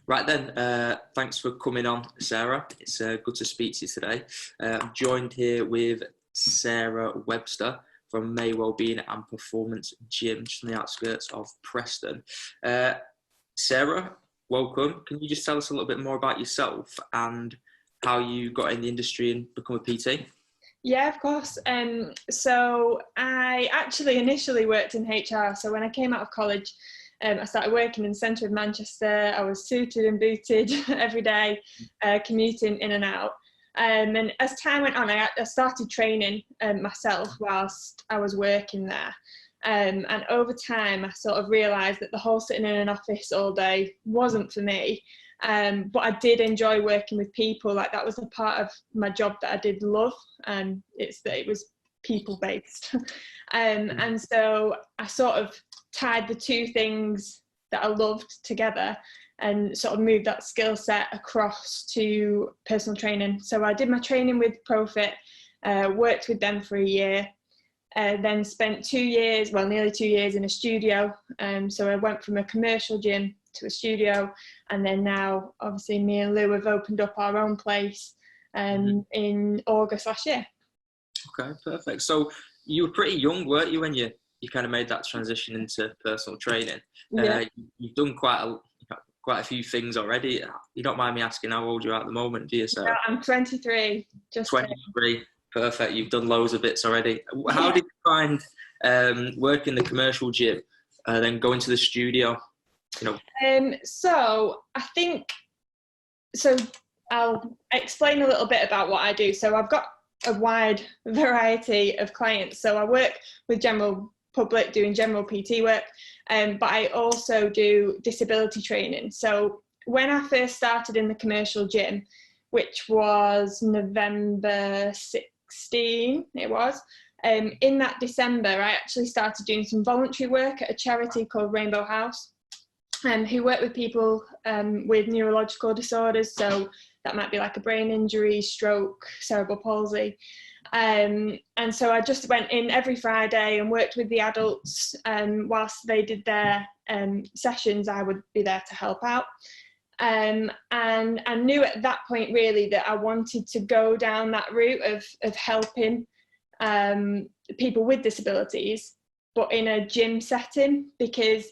Right then, thanks for coming on, Sarah. It's good to speak to you today. I'm joined here with Sarah Webster from May Wellbeing and Performance Gym, just on the outskirts of Preston. Sarah, welcome. Can you just tell us a little bit more about yourself and how you got in the industry and become a PT? Yeah, of course. So I actually initially worked in HR. So when I came out of college, I started working in the centre of Manchester. I was suited and booted every day, commuting in and out. And as time went on, I started training myself whilst I was working there. And over time, I sort of realised that the whole sitting in an office all day wasn't for me. But I did enjoy working with people. Like, that was a part of my job that I did love, and it's that it was people based. And so I sort of tied the two things that I loved together and sort of moved that skill set across to personal training. So I did my training with Profit, worked with them for a year, then spent 2 years, well, nearly 2 years in a studio. So I went from a commercial gym to a studio, and then now obviously me and Lou have opened up our own place in August last year. Okay, perfect. So you were pretty young, weren't you, when you kind of made that transition into personal training? Yeah. You've done quite a few things already. You don't mind me asking how old you're at the moment, do you, Sarah? No, I'm 23. Just 23. Perfect. You've done loads of bits already. How did you find working the commercial gym, then going to the studio? So I think, so I'll explain a little bit about what I do. So I've got a wide variety of clients. So I work with general public doing general PT work, but I also do disability training. So when I first started in the commercial gym, which was November 16, it was, in that December, I actually started doing some voluntary work at a charity called Rainbow House, who work with people with neurological disorders. So that might be like a brain injury, stroke, cerebral palsy. And so I just went in every Friday and worked with the adults. Whilst they did their sessions, I would be there to help out. And I knew at that point really that I wanted to go down that route of helping people with disabilities, but in a gym setting, because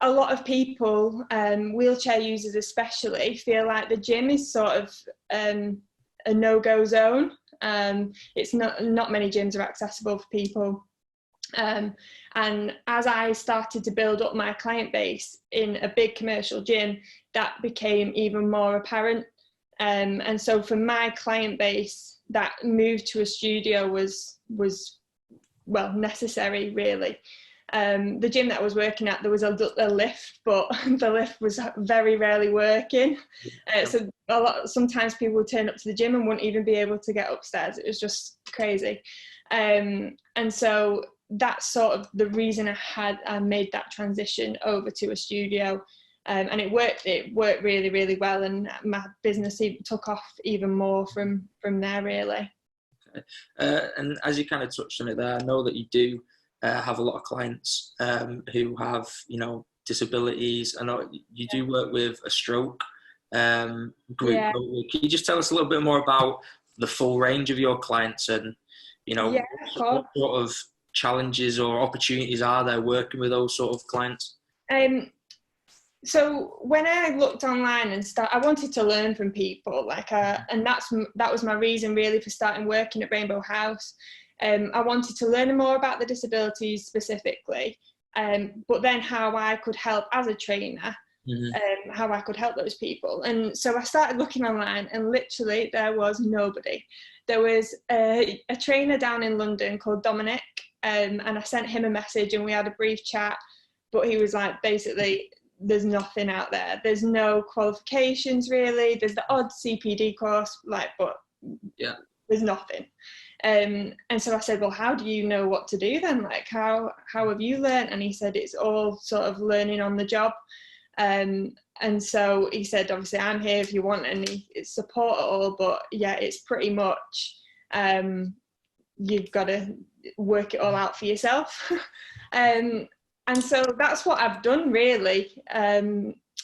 a lot of people, wheelchair users especially, feel like the gym is sort of a no-go zone. It's not many gyms are accessible for people. And as I started to build up my client base in a big commercial gym, that became even more apparent. And so for my client base, that move to a studio was well, necessary, really. The gym that I was working at, there was a lift, but the lift was very rarely working. So sometimes people would turn up to the gym and wouldn't even be able to get upstairs. It was just crazy. And so that's sort of the reason I made that transition over to a studio. And it worked really, really well, and my business took off even more from there, really. Okay. And as you kind of touched on it there, I know that you do have a lot of clients who have, disabilities. I know you do work with a stroke group. Yeah. Can you just tell us a little bit more about the full range of your clients and, what sort of challenges or opportunities are there working with those sort of clients? So when I looked online and I wanted to learn from people, and that was my reason really for starting working at Rainbow House. I wanted to learn more about the disabilities specifically, but then how I could help as a trainer, how I could help those people. And so I started looking online, and literally there was nobody. There was a trainer down in London called Dominic, and I sent him a message and we had a brief chat, but he was like, basically, there's nothing out there. There's no qualifications really. There's the odd CPD course, but yeah, there's nothing. And so I said, well, how do you know what to do then? How have you learned? And he said, it's all sort of learning on the job. And so he said, obviously, I'm here if you want any support at all, but yeah, it's pretty much, you've got to work it all out for yourself. And so that's what I've done really.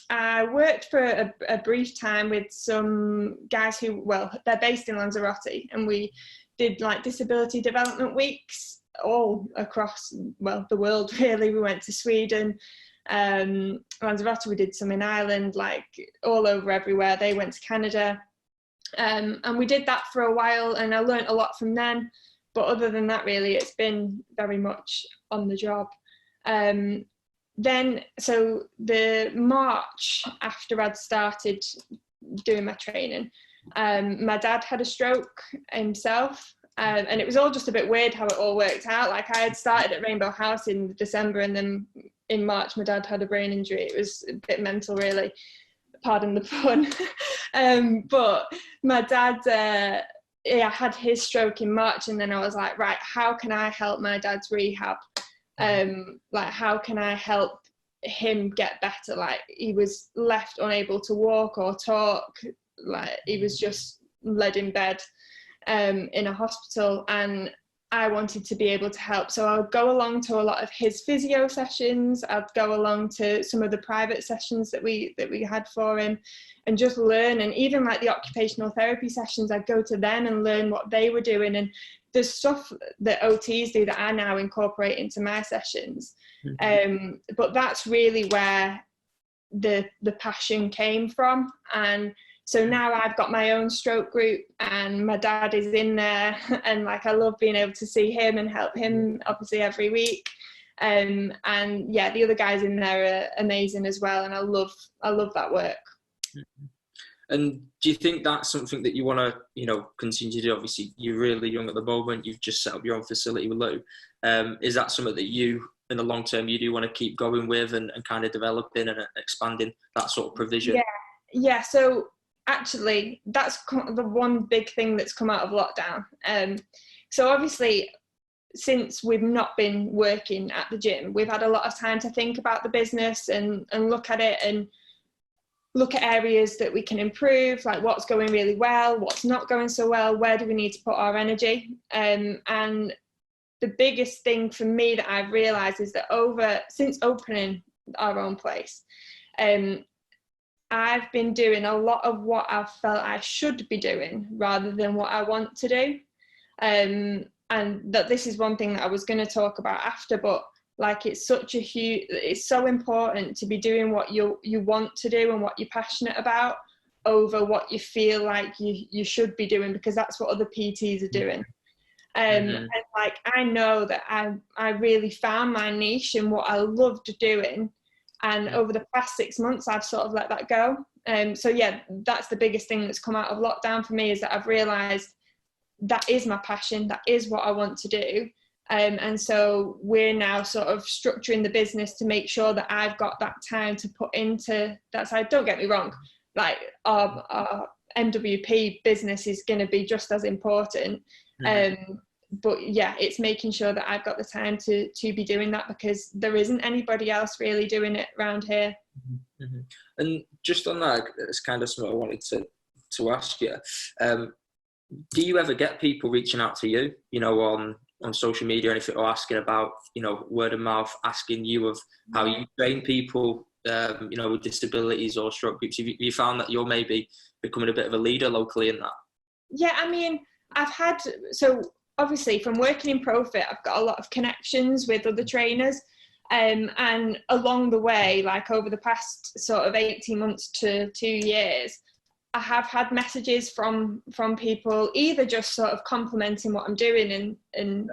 I worked for a brief time with some guys who, well, they're based in Lanzarote, and we did like disability development weeks all across, well, the world really. We went to Sweden, Lanzarote, we did some in Ireland, like all over everywhere. They went to Canada, and we did that for a while, and I learned a lot from them. But other than that, really, it's been very much on the job. Then, so the March after I'd started doing my training, my dad had a stroke himself, and it was all just a bit weird how it all worked out. Like, I had started at Rainbow House in December, and then in March my dad had a brain injury. It was a bit mental, really, pardon the pun. But my dad had his stroke in March, and then I was like, right, how can I help my dad's rehab? Like, how can I help him get better? Like, he was left unable to walk or talk. Like, he was just laid in bed in a hospital, and I wanted to be able to help. So I would go along to a lot of his physio sessions. I'd go along to some of the private sessions that we had for him, and just learn. And even like the occupational therapy sessions, I'd go to them and learn what they were doing. And there's stuff that OTs do that I now incorporate into my sessions. But that's really where the passion came from. And so now I've got my own stroke group, and my dad is in there, and like, I love being able to see him and help him obviously every week. And yeah, the other guys in there are amazing as well, and I love that work. And do you think that's something that you want to, you know, continue to do? Obviously, you're really young at the moment. You've just set up your own facility with Lou. Is that something that you, in the long term, you do want to keep going with and kind of developing and expanding that sort of provision? Yeah. So actually, that's the one big thing that's come out of lockdown. So obviously, since we've not been working at the gym, we've had a lot of time to think about the business and look at it, and look at areas that we can improve, like what's going really well, what's not going so well, where do we need to put our energy. And the biggest thing for me that I've realised is that since opening our own place, I've been doing a lot of what I've felt I should be doing rather than what I want to do. And that this is one thing that I was going to talk about after, but like, it's so important to be doing what you want to do and what you're passionate about over what you feel like you should be doing, because that's what other PTs are doing. And like, I know that I really found my niche in what I loved doing. And over the past 6 months, I've sort of let that go. So yeah, that's the biggest thing that's come out of lockdown for me, is that I've realised that is my passion, that is what I want to do. And so we're now sort of structuring the business to make sure that I've got that time to put into that side. Don't get me wrong, like our MWP business is going to be just as important. But yeah, it's making sure that I've got the time to be doing that, because there isn't anybody else really doing it around here. And just on that, it's kind of something I wanted to ask you. Do you ever get people reaching out to you, you know, on social media or anything, or asking about, you know, word of mouth, asking you of how you train people, you know, with disabilities or stroke groups? Have you found that you're maybe becoming a bit of a leader locally in that? Yeah, I mean, so obviously from working in Profit, I've got a lot of connections with other trainers. And along the way, like over the past sort of 18 months to 2 years, I have had messages from people either just sort of complimenting what I'm doing and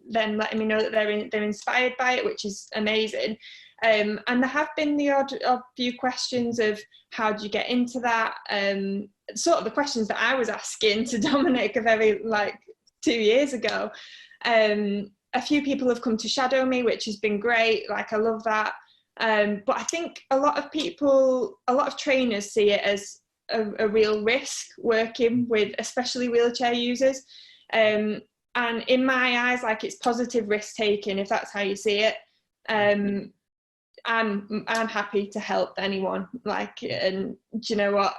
then letting me know that they're inspired by it, which is amazing. And there have been the odd few questions of how do you get into that? Sort of the questions that I was asking to Dominic a very 2 years ago. A few people have come to shadow me, which has been great. Like, I love that. But I think a lot of trainers see it as a real risk working with especially wheelchair users. And in my eyes, like, it's positive risk taking, if that's how you see it. I'm happy to help anyone. Like, and do you know what?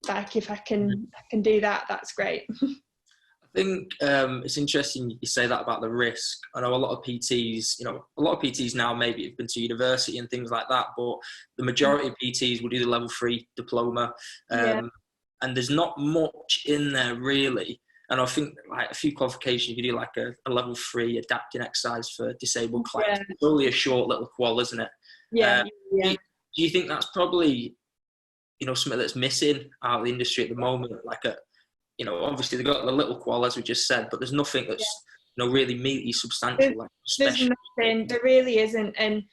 Like, if I can do that, that's great. I think it's interesting you say that about the risk. I know a lot of PTs, a lot of PTs now maybe have been to university and things like that, but the majority of PTs will do the level 3 diploma, and there's not much in there really. And I think like a few qualifications, you do like a level 3 adapting exercise for disabled clients. It's only a short little qual, isn't it? Do you think that's probably, something that's missing out of the industry at the moment? Like obviously they've got the little qual, as we just said, but there's nothing that's, really meaty, substantial. There's nothing, there really isn't. And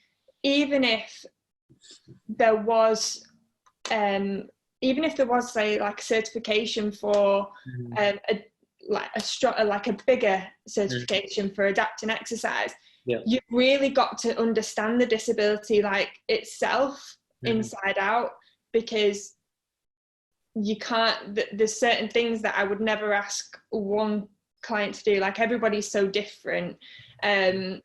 even if there was, say like a certification for a bigger certification for adapting exercise, you've really got to understand the disability like itself inside out, because you can't, there's certain things that I would never ask one client to do. Like everybody's so different, and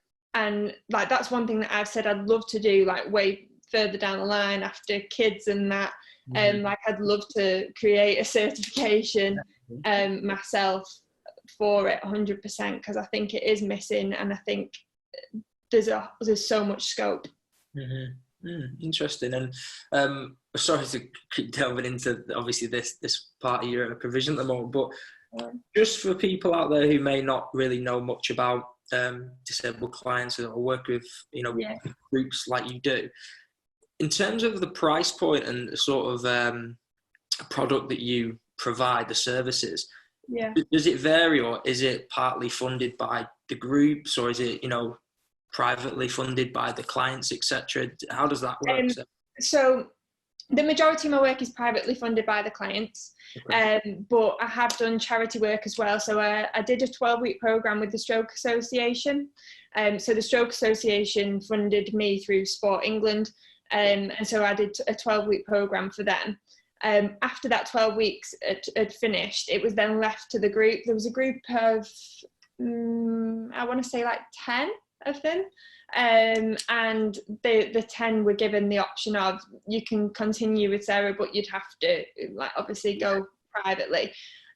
like that's one thing that I've said I'd love to do like way further down the line after kids and that. Like I'd love to create a certification myself for it 100%, because I think it is missing, and I think there's so much scope. Interesting. And sorry to keep delving into obviously this part of your provision at the moment, but just for people out there who may not really know much about disabled clients or work with groups like you do, in terms of the price point and the sort of product that you provide, the services, does it vary, or is it partly funded by the groups, or is it privately funded by the clients, etc.? How does that work? So the majority of my work is privately funded by the clients, but I have done charity work as well. So I did a 12-week program with the Stroke Association. So the Stroke Association funded me through Sport England, and so I did a 12-week program for them. After that 12 weeks had finished, it was then left to the group. There was a group of I want to say like 10 of them, and the 10 were given the option of, you can continue with Sarah, but you'd have to like obviously go privately,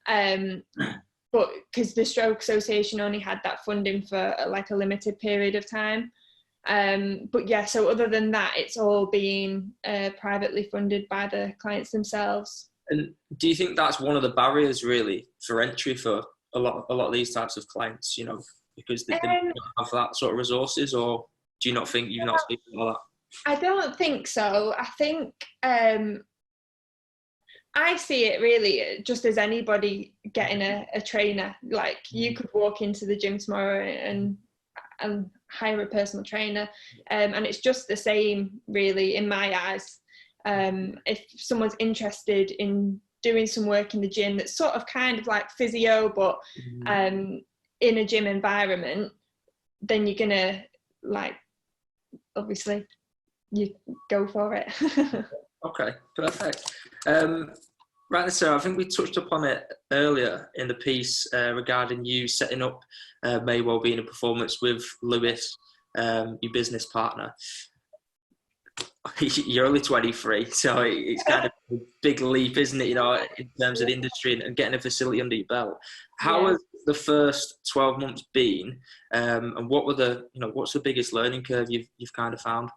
but because the Stroke Association only had that funding for like a limited period of time, but so other than that, it's all being privately funded by the clients themselves. And do you think that's one of the barriers really for entry for a lot of these types of clients, because they don't have that sort of resources, or do you not think you've not seen all that? I don't think so. I think I see it really just as anybody getting a trainer. Like you could walk into the gym tomorrow and hire a personal trainer, and it's just the same really in my eyes. If someone's interested in doing some work in the gym that's sort of kind of like physio, but in a gym environment, then you're gonna like obviously you go for it. Okay, perfect. Right, so I think we touched upon it earlier in the piece regarding you setting up May Wellbeing and Performance with Lewis, your business partner. You're only 23, so it's kind of a big leap, isn't it, in terms of the industry and getting a facility under your belt. How has the first 12 months been, and what were what's the biggest learning curve you've kind of found?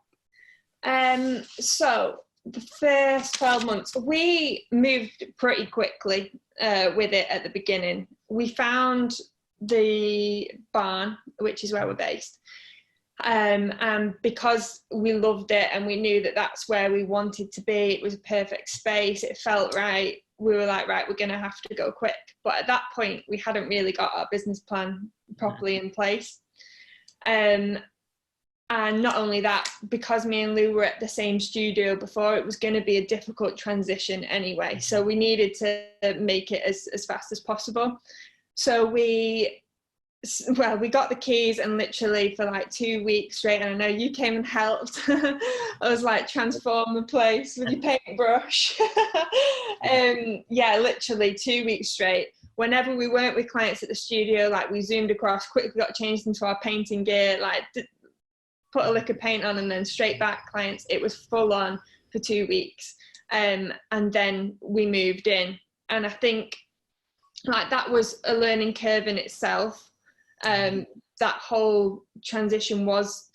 So the first 12 months, we moved pretty quickly with it at the beginning. We found the barn, which is where we're based. And because we loved it and we knew that that's where we wanted to be, it was a perfect space, it felt right, we were like, right, we're going to have to go quick. But at that point, we hadn't really got our business plan properly in place. And not only that, because me and Lou were at the same studio before, it was going to be a difficult transition anyway. So we needed to make it as fast as possible. So we got the keys, and literally for like 2 weeks straight, and I know you came and helped. I was like, transform the place with your paintbrush. Literally 2 weeks straight. Whenever we weren't with clients at the studio, like we zoomed across, quickly got changed into our painting gear, like put a lick of paint on, and then straight back clients. It was full on for 2 weeks. And then we moved in. And I think like that was a learning curve in itself. That whole transition was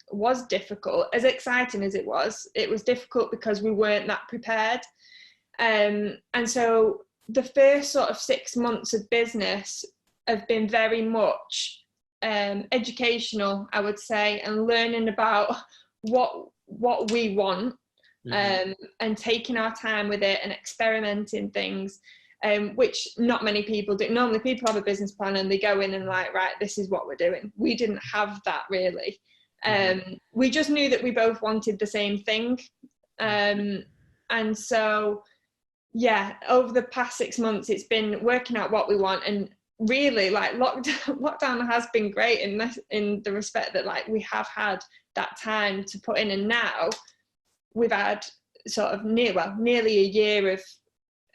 difficult. As exciting as it was difficult because we weren't that prepared. And so the first sort of 6 months of business have been very much educational, I would say, and learning about what we want, and taking our time with it and experimenting things, which not many people do. Normally people have a business plan and they go in and like, right, this is what we're doing. We didn't have that really. We just knew that we both wanted the same thing. And so, yeah, over the past 6 months, it's been working out what we want. And really, like, lockdown has been great in the respect that, like, we have had that time to put in. And now we've had sort of nearly a year of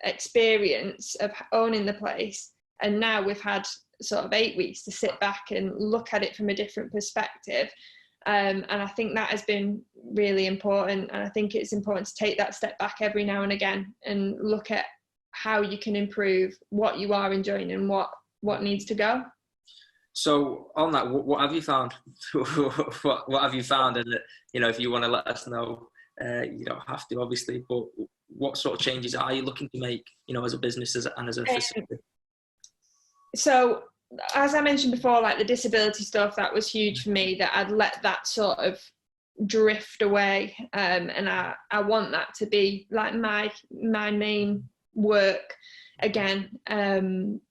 experience of owning the place. And now we've had sort of 8 weeks to sit back and look at it from a different perspective. And I think that has been really important. And I think it's important to take that step back every now and again and look at how you can improve what you are enjoying and what needs to go. So on that, what have you found? what have you found? And, you know, if you want to let us know, you don't have to, obviously, but what sort of changes are you looking to make, you know, as a business and as a facility? So, as I mentioned before, like the disability stuff, that was huge for me, that I'd let that sort of drift away. And I want that to be like my main work again,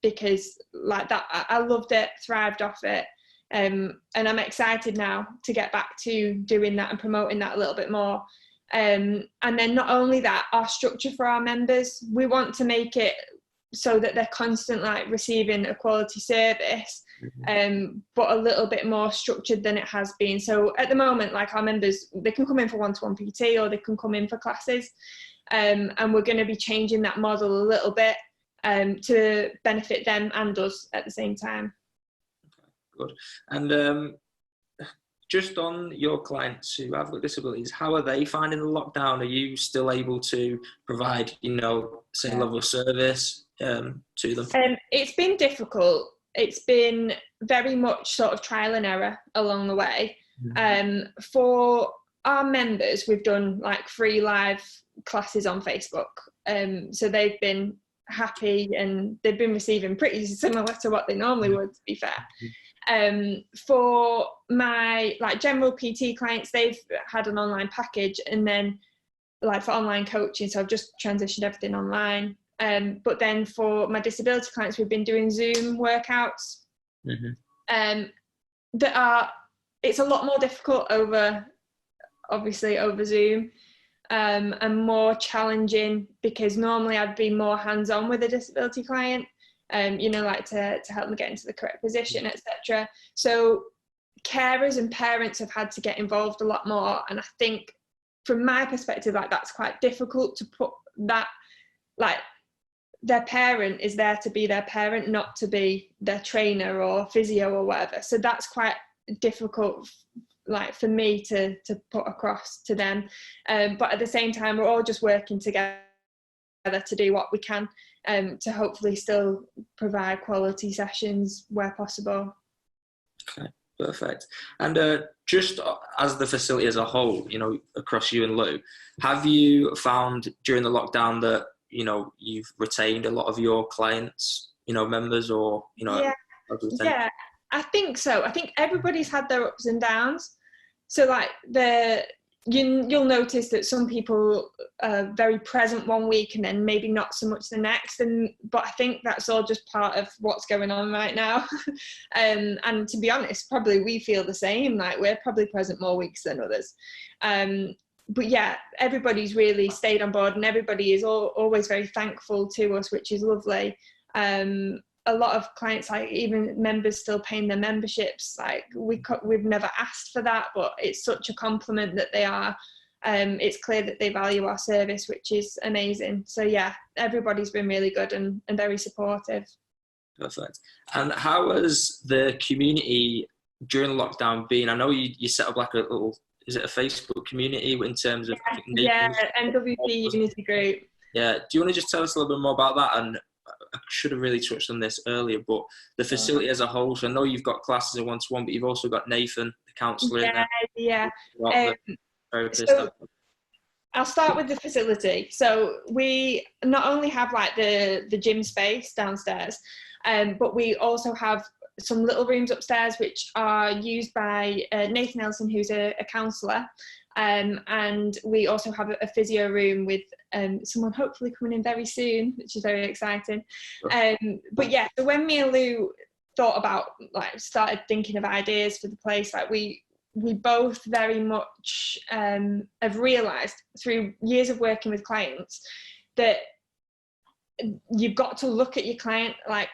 because like that, I loved it, thrived off it. And I'm excited now to get back to doing that and promoting that a little bit more. And then not only that, our structure for our members, we want to make it so that they're constantly like receiving a quality service, but a little bit more structured than it has been. So at the moment, like our members, they can come in for one-to-one PT or they can come in for classes, and we're going to be changing that model a little bit to benefit them and us at the same time. Okay, good. And just on your clients who have got disabilities, how are they finding the lockdown? Are you still able to provide, you know, same level of service to them? It's been difficult. It's been very much sort of trial and error along the way. For our members, we've done like free live classes on Facebook. So they've been happy and they've been receiving pretty similar to what they normally would, to be fair. For my like general PT clients, they've had an online package, and then like for online coaching, so I've just transitioned everything online. But then for my disability clients, we've been doing Zoom workouts. It's a lot more difficult over Zoom, and more challenging because normally I'd be more hands-on with a disability client, you know, like to help them get into the correct position, etc. So carers and parents have had to get involved a lot more, and I think from my perspective, like that's quite difficult to put that, like their parent is there to be their parent, not to be their trainer or physio or whatever. So that's quite difficult, like for me to put across to them. But at the same time, we're all just working together to do what we can, to hopefully still provide quality sessions where possible. Okay, perfect. And just as the facility as a whole, you know, across you and Lou, have you found during the lockdown that, you know, you've retained a lot of your clients, you know, members, or, you know? Yeah, I think so. I think everybody's had their ups and downs. So like you'll notice that some people are very present one week and then maybe not so much the next. But I think that's all just part of what's going on right now. And to be honest, probably we feel the same. Like we're probably present more weeks than others. But yeah, everybody's really stayed on board, and everybody is always very thankful to us, which is lovely. A lot of clients, like even members still paying their memberships, like we've never asked for that, but it's such a compliment that they are. It's clear that they value our service, which is amazing. So yeah, everybody's been really good and very supportive. Perfect. And how has the community during lockdown been? I know you set up like a little, is it a Facebook community in terms of? Yeah, NWP Unity Group. Yeah. Do you want to just tell us a little bit more about that, and I should have really touched on this earlier, but the facility as a whole. So I know you've got classes of one-to-one, but you've also got Nathan, the counsellor, in there. Yeah. The therapist. So I'll start with the facility. So we not only have like the gym space downstairs, but we also have some little rooms upstairs which are used by Nathan Nelson, who's a counsellor. And we also have a physio room with someone hopefully coming in very soon, which is very exciting. But yeah, so when me and Lou thought about, like, started thinking of ideas for the place, like we both very much have realised through years of working with clients that you've got to look at your client like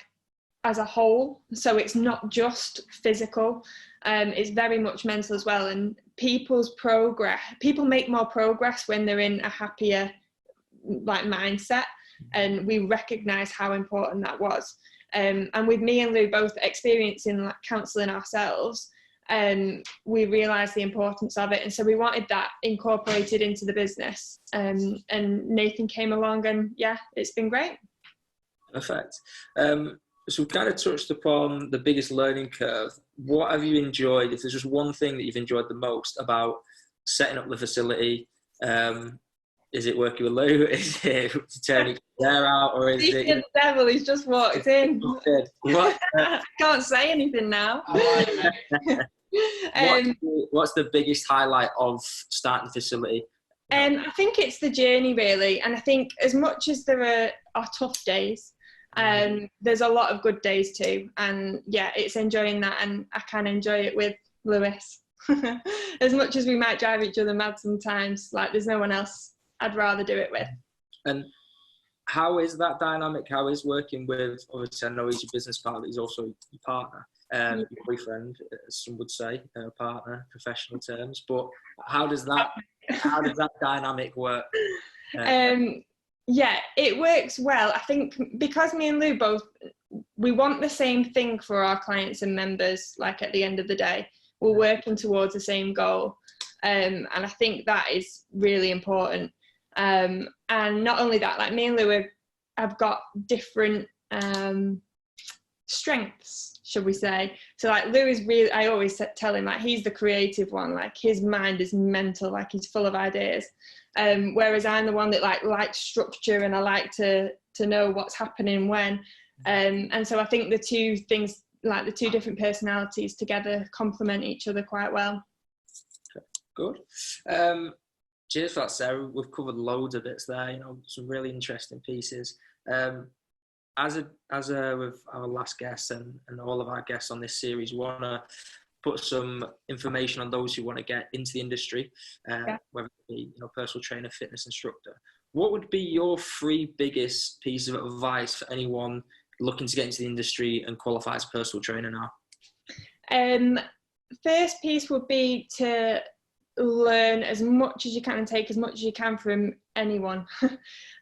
as a whole. So it's not just physical, it's very much mental as well. And people make more progress when they're in a happier like mindset, and we recognise how important that was. And with me and Lou both experiencing like counselling ourselves, we realised the importance of it, and so we wanted that incorporated into the business. And Nathan came along, and yeah, it's been great. Perfect. So we've kind of touched upon the biggest learning curve. What have you enjoyed? If there's just one thing that you've enjoyed the most about setting up the facility, is it working with Lou? Is it turning his hair out? Or is it... The devil, he's just walked in. What? I can't say anything now. What's the biggest highlight of starting the facility? I think it's the journey, really. And I think as much as there are tough days, there's a lot of good days too. And yeah, it's enjoying that, and I can enjoy it with Lewis. As much as we might drive each other mad sometimes, like there's no one else I'd rather do it with. And how is that dynamic? How is working with, obviously I know he's your business partner, he's also your partner, your boyfriend, as some would say, partner, professional terms, but how does that dynamic work? Yeah, it works well. I think because me and Lou both, we want the same thing for our clients and members, like at the end of the day, we're working towards the same goal. And I think that is really important. And not only that, like me and Lou have got different strengths, should we say. So like Lou is really, I always tell him, like, he's the creative one, like his mind is mental, like he's full of ideas. Whereas I'm the one that likes structure, and I like to know what's happening when. And so I think the two things, like the two different personalities together, complement each other quite well. Good. Cheers for that, Sarah. We've covered loads of bits there, some really interesting pieces. As with our last guest and all of our guests on this series, we want to put some information on those who want to get into the industry, whether it be personal trainer, fitness instructor. What would be your 3 biggest pieces of advice for anyone looking to get into the industry and qualify as a personal trainer now? First piece would be to learn as much as you can and take as much as you can from anyone.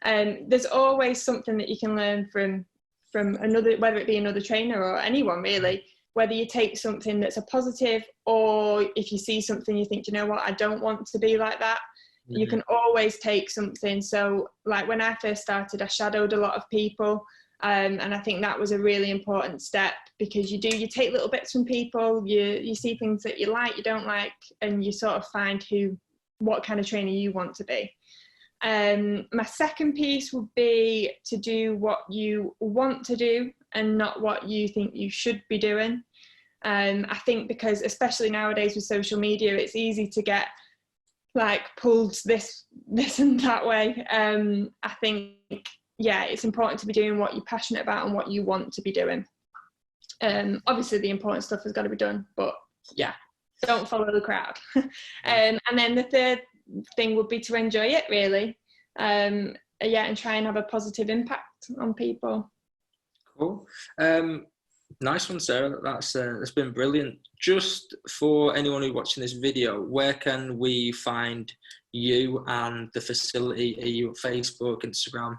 There's always something that you can learn from another, whether it be another trainer or anyone really. Whether you take something that's a positive, or if you see something you think, you know what, I don't want to be like that, you can always take something. So like when I first started, I shadowed a lot of people, and I think that was a really important step, because you take little bits from people, you see things that you like, you don't like, and you sort of find what kind of trainer you want to be. My second piece would be to do what you want to do and not what you think you should be doing. I think because especially nowadays with social media, it's easy to get pulled this and that way. I think, yeah, it's important to be doing what you're passionate about and what you want to be doing. Obviously the important stuff has got to be done, but yeah, don't follow the crowd. And then the third thing would be to enjoy it, really. And try and have a positive impact on people. Cool. Nice one, Sarah. That's been brilliant. Just for anyone who's watching this video, where can we find you and the facility? Are you on Facebook, Instagram?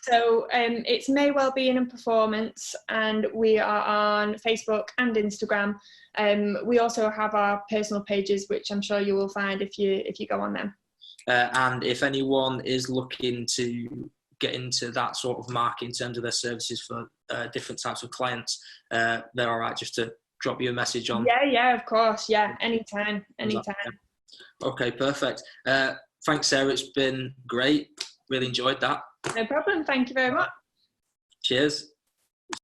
So it's May Wellbeing and Performance, and we are on Facebook and Instagram. We also have our personal pages, which I'm sure you will find if you go on them. And if anyone is looking to get into that sort of market in terms of their services for different types of clients, they're all right just to drop you a message on? Yeah, of course. Yeah, anytime. Yeah. Okay, perfect. Thanks, Sarah. It's been great. Really enjoyed that. No problem. Thank you very much. Cheers.